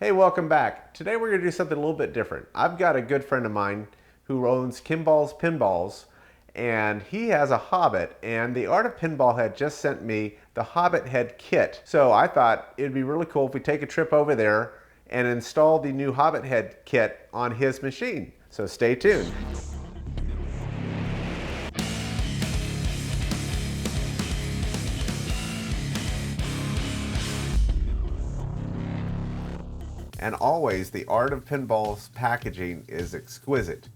Hey, welcome back. Today we're going to do something a little bit different. I've got a good friend of mine who owns Pinball's Pinballs, and he has a Hobbit, and the Art of Pinball had just sent me the Hobbit head kit. So I thought it'd be really cool if we take a trip over there and install the new Hobbit head kit on his machine. So stay tuned. And always, the Art of Pinball's packaging is exquisite.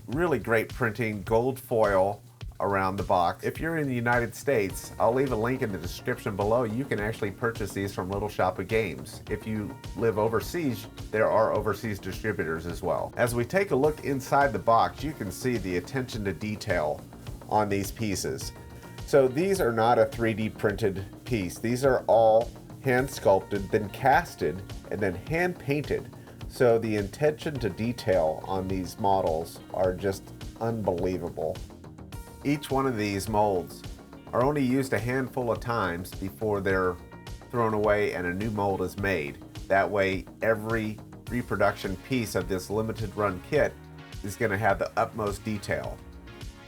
Really great printing, gold foil around the box. If you're in the United States, I'll leave a link in the description below. You can actually purchase these from Little Shop of Games. If you live overseas, there are overseas distributors as well. As we take a look inside the box, you can see the attention to detail on these pieces. So these are not a 3D printed piece. These are all hand sculpted, then casted, and then hand painted. So the attention to detail on these models are just unbelievable. Each one of these molds are only used a handful of times before they're thrown away and a new mold is made. That way every reproduction piece of this limited run kit is going to have the utmost detail.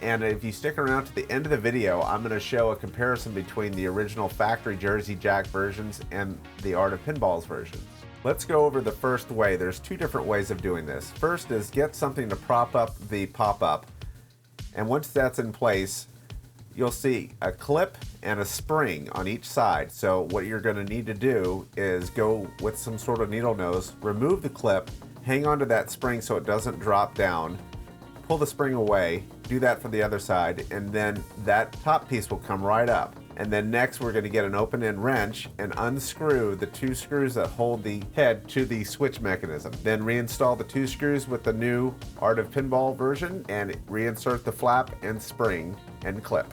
And if you stick around to the end of the video, I'm going to show a comparison between the original factory Jersey Jack versions and the Art of Pinball's versions. Let's go over the first way. There's two different ways of doing this. First is get something to prop up the pop-up. And once that's in place, you'll see a clip and a spring on each side. So what you're going to need to do is go with some sort of needle nose, remove the clip, hang onto that spring so it doesn't drop down, pull the spring away, do that for the other side, and then that top piece will come right up. And then next we're going to get an open-end wrench and unscrew the two screws that hold the head to the switch mechanism. Then reinstall the two screws with the new Art of Pinball version and reinsert the flap and spring and clip.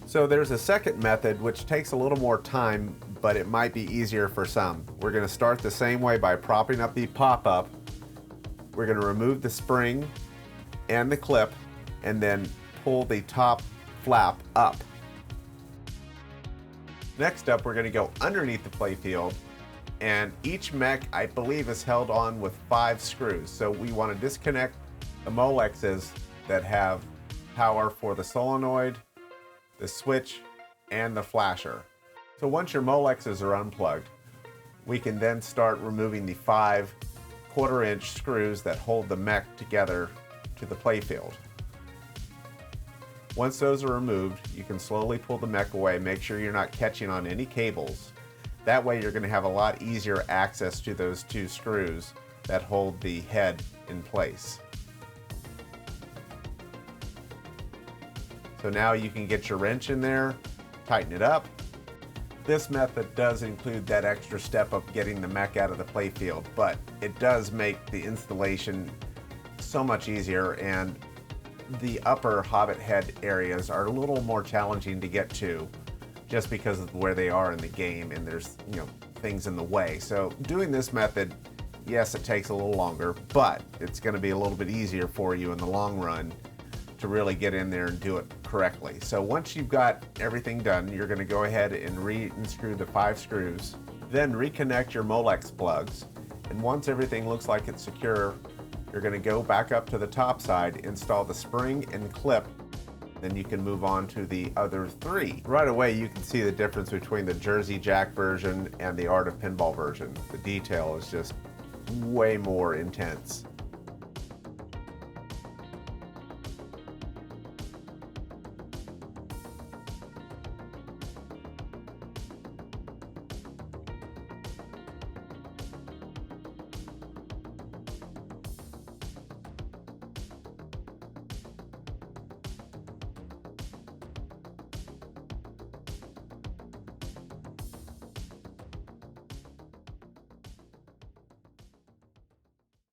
So there's a second method which takes a little more time, but it might be easier for some. We're going to start the same way by propping up the pop-up. We're going to remove the spring and the clip and then pull the top flap up. Next up, we're going to go underneath the playfield, and each mech, I believe, is held on with 5 screws. So we want to disconnect the Molexes that have power for the solenoid, the switch, and the flasher. So once your Molexes are unplugged, we can then start removing the 5 1/4-inch screws that hold the mech together to the playfield. Once those are removed, you can slowly pull the mech away. Make sure you're not catching on any cables. That way you're going to have a lot easier access to those 2 screws that hold the head in place. So now you can get your wrench in there, tighten it up. This method does include that extra step of getting the mech out of the playfield, but it does make the installation so much easier, and the upper Hobbit head areas are a little more challenging to get to just because of where they are in the game, and there's things in the way. So doing this method, yes, it takes a little longer, but it's going to be a little bit easier for you in the long run to really get in there and do it correctly. So once you've got everything done, you're going to go ahead and re-unscrew the 5 screws, then reconnect your Molex plugs, and once everything looks like it's secure, you're going to go back up to the top side, install the spring and clip, then you can move on to the other 3. Right away you can see the difference between the Jersey Jack version and the Art of Pinball version. The detail is just way more intense.